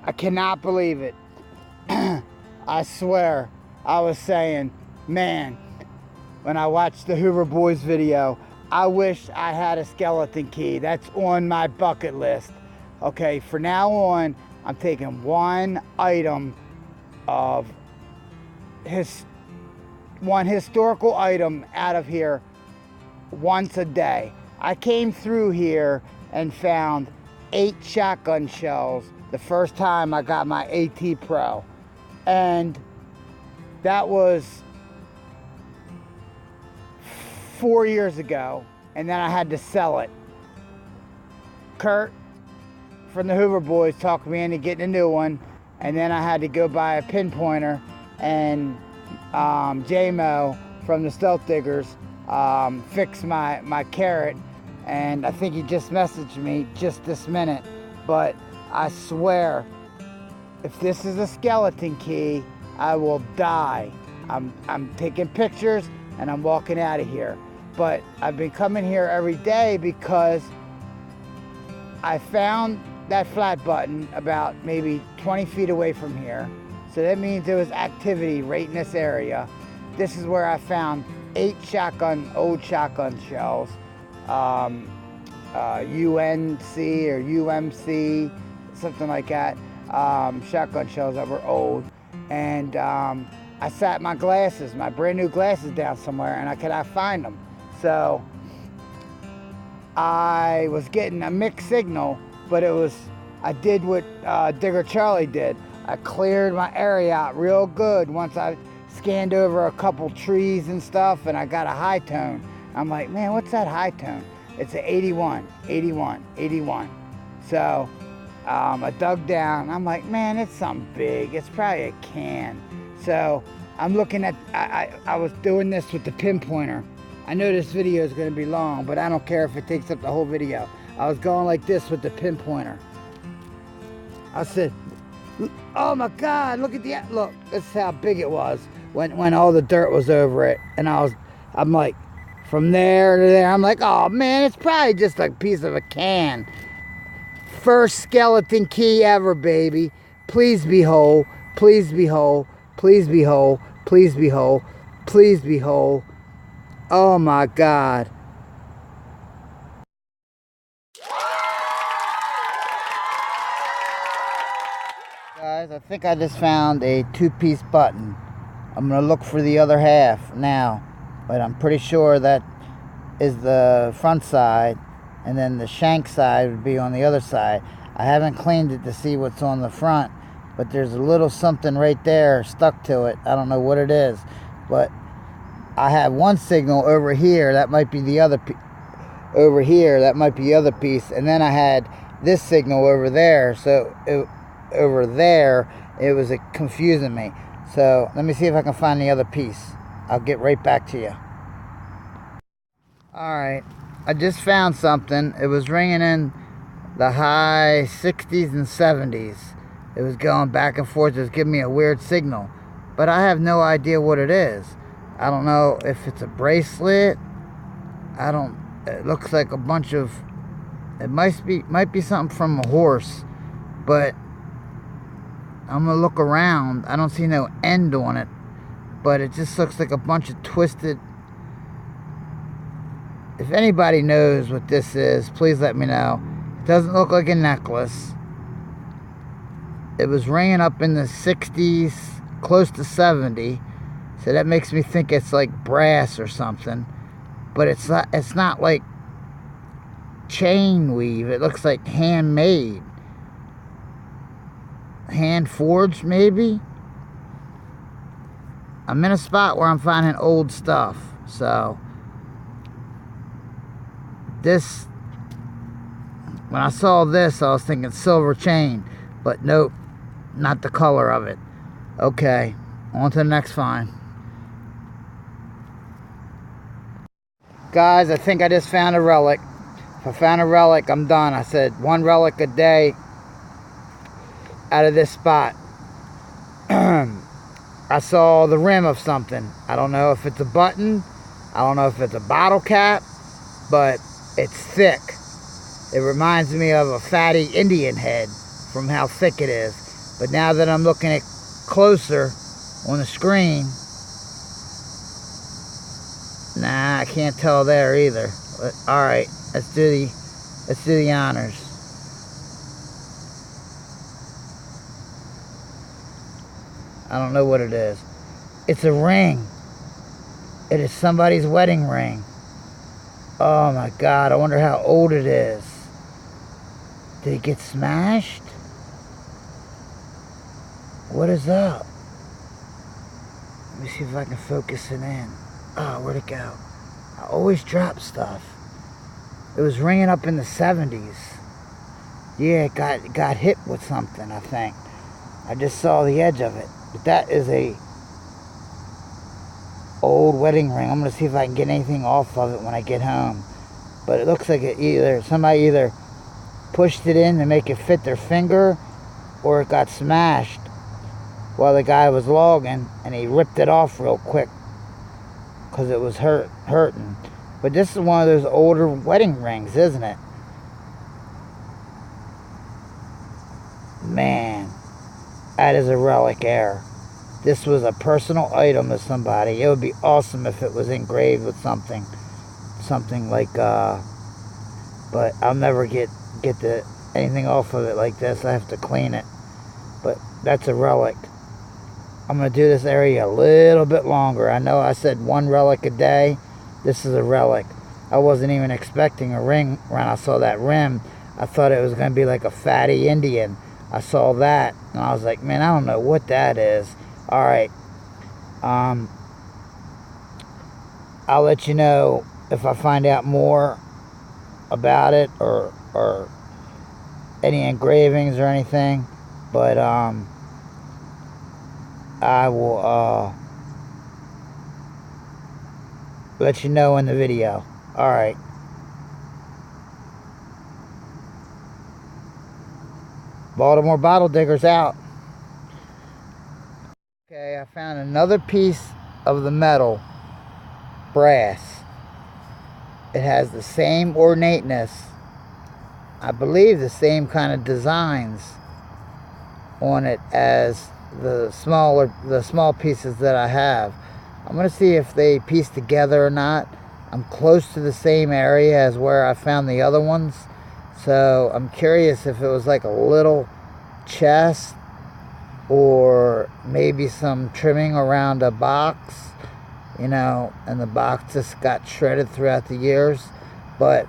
I cannot believe it. I swear, I was saying, man, when I watched the Hoover Boys video, I wish I had a skeleton key. That's on my bucket list. Okay, from now on, I'm taking one item of one historical item out of here once a day. I came through here and found 8 shotgun shells the first time I got my AT Pro. And that was 4 years ago, and then I had to sell it. Kurt from the Hoover Boys talked me into getting a new one, and then I had to go buy a pinpointer, and J-Mo from the Stealth Diggers fixed my carrot, and I think he just messaged me just this minute, but I swear, if this is a skeleton key, I will die. I'm taking pictures and I'm walking out of here. But I've been coming here every day because I found that flat button about maybe 20 feet away from here. So that means there was activity right in this area. This is where I found 8 old shotgun shells. UNC or UMC, something like that. Shotgun shells that were old. And I sat my brand new glasses down somewhere, and I could not find them. So I was getting a mixed signal, but I did what Digger Charlie did. I cleared my area out real good once I scanned over a couple trees and stuff, and I got a high tone. I'm like, man, what's that high tone? It's an 81. So I dug down. I'm like, man, it's something big. It's probably a can. So I'm looking at, I was doing this with the pinpointer. I know this video is going to be long, but I don't care if it takes up the whole video. I was going like this with the pinpointer. I said, oh my God, look. This is how big it was when all the dirt was over it. And I'm like, from there to there, I'm like, oh man, it's probably just a piece of a can. First skeleton key ever, baby. Please be whole. Please be whole. Please be whole. Please be whole. Please be whole. Oh my God. Guys, I think I just found a 2-piece button. I'm going to look for the other half now, but I'm pretty sure that is the front side, and then the shank side would be on the other side. I haven't cleaned it to see what's on the front, but there's a little something right there stuck to it. I don't know what it is, but I have one signal over here. That might be the other over here. That might be the other piece. And then I had this signal over there. So over there, it was confusing me. So let me see if I can find the other piece. I'll get right back to you. All right. I just found something. It was ringing in the high 60s and 70s. It was going back and forth. It was giving me a weird signal. But I have no idea what it is. I don't know if it's a bracelet. It looks like a bunch of, it might be something from a horse, but I'm gonna look around. I don't see no end on it, but it just looks like a bunch of twisted. If anybody knows what this is, please let me know. It doesn't look like a necklace. It was ringing up in the 60s, close to 70. So that makes me think it's like brass or something. But it's not like chain weave. It looks like handmade. Hand forged, maybe? I'm in a spot where I'm finding old stuff. So this, when I saw this, I was thinking silver chain. But nope, not the color of it. Okay, on to the next find. Guys, I think I just found a relic. If I found a relic, I'm done. I said 1 relic a day out of this spot. I saw the rim of something. I don't know if it's a button. I don't know if it's a bottle cap, but it's thick. It reminds me of a fatty Indian head from how thick it is. But now that I'm looking at closer on the screen, nah, I can't tell there either. But, all right, let's do the honors. I don't know what it is. It's a ring. It is somebody's wedding ring. Oh my God, I wonder how old it is. Did it get smashed? What is up? Let me see if I can focus it in. Oh, where'd it go? I always drop stuff. It was ringing up in the 70s. Yeah, it got hit with something, I think. I just saw the edge of it. But that is a old wedding ring. I'm gonna see if I can get anything off of it when I get home. But it looks like somebody either pushed it in to make it fit their finger, or it got smashed while the guy was logging and he ripped it off real quick because it was hurting. But this is one of those older wedding rings, isn't it? Man, that is a relic there. This was a personal item of somebody. It would be awesome if it was engraved with something like, but I'll never get anything off of it like this. I have to clean it. But that's a relic. I'm going to do this area a little bit longer. I know I said one relic a day. This is a relic. I wasn't even expecting a ring when I saw that rim. I thought it was going to be like a fatty Indian. I saw that and I was like, man, I don't know what that is. All right. I'll let you know if I find out more about it or any engravings or anything. But I will let you know in the video. All right. Baltimore Bottle Diggers out. Okay, I found another piece of the metal, brass. It has the same ornateness, I believe the same kind of designs on it as the small pieces that I have. I'm going to see if they piece together or not. I'm close to the same area as where I found the other ones, so I'm curious if it was like a little chest or maybe some trimming around a box, you know, and the box just got shredded throughout the years. But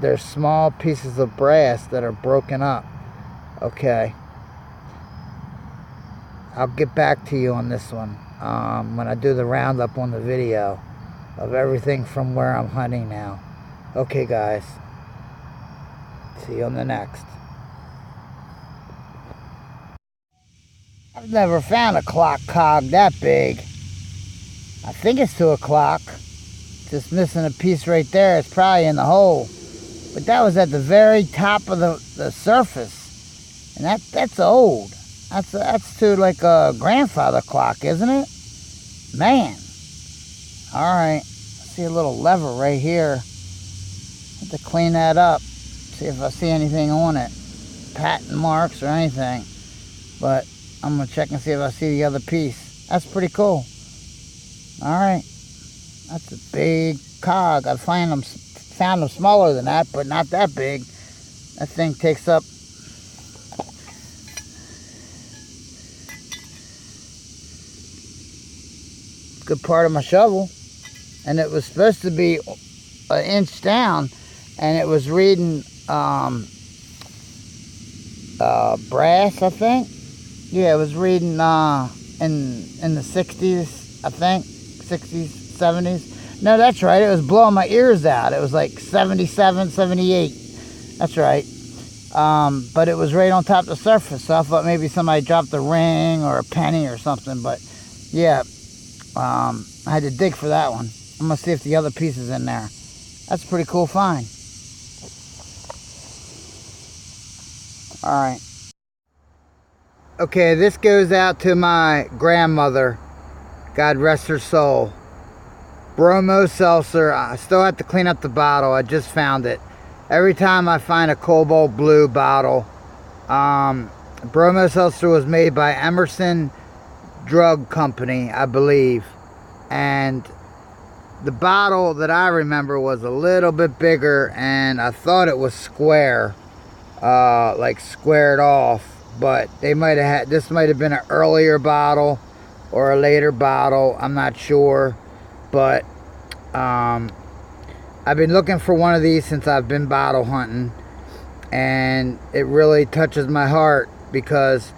they're small pieces of brass that are broken up. Okay, I'll get back to you on this one when I do the roundup on the video of everything from where I'm hunting now. Okay, guys. See you on the next. I've never found a clock cog that big. I think it's 2 o'clock. Just missing a piece right there. It's probably in the hole. But that was at the very top of the surface. And that's old. That's to like a grandfather clock, isn't it? Man. Alright. See a little lever right here. Have to clean that up. See if I see anything on it. Patent marks or anything. But I'm going to check and see if I see the other piece. That's pretty cool. Alright. That's a big cog. I found them smaller than that, but not that big. That thing takes up a good part of my shovel. And it was supposed to be an inch down, and it was reading brass, I think. Yeah, it was reading in the 60s, I think. 60s, 70s. No, that's right. It was blowing my ears out. It was like 77, 78. That's right. But it was right on top of the surface. So I thought maybe somebody dropped a ring or a penny or something. But yeah, I had to dig for that one. I'm going to see if the other piece is in there. That's a pretty cool find. Alright. Okay, this goes out to my grandmother. God rest her soul. Bromo seltzer. I still have to clean up the bottle. I just found it. Every time I find a cobalt blue bottle, Bromo seltzer was made by Emerson Drug Company, I believe. And the bottle that I remember was a little bit bigger, and I thought it was square, like squared off. But they might have had, this might have been an earlier bottle or a later bottle. I'm not sure. But I've been looking for one of these since I've been bottle hunting. And it really touches my heart because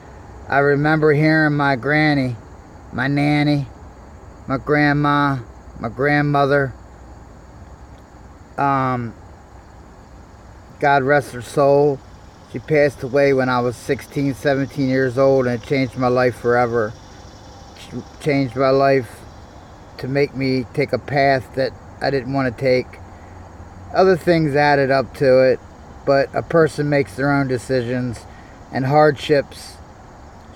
I remember hearing my granny, my nanny, my grandma, my grandmother, God rest her soul. She passed away when I was 16, 17 years old, and it changed my life forever. She changed my life to make me take a path that I didn't want to take. Other things added up to it, but a person makes their own decisions, and hardships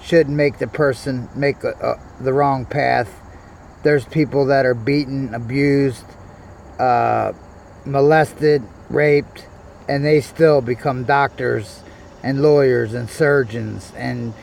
shouldn't make the person make the wrong path. There's people that are beaten, abused, molested, raped, and they still become doctors and lawyers and surgeons and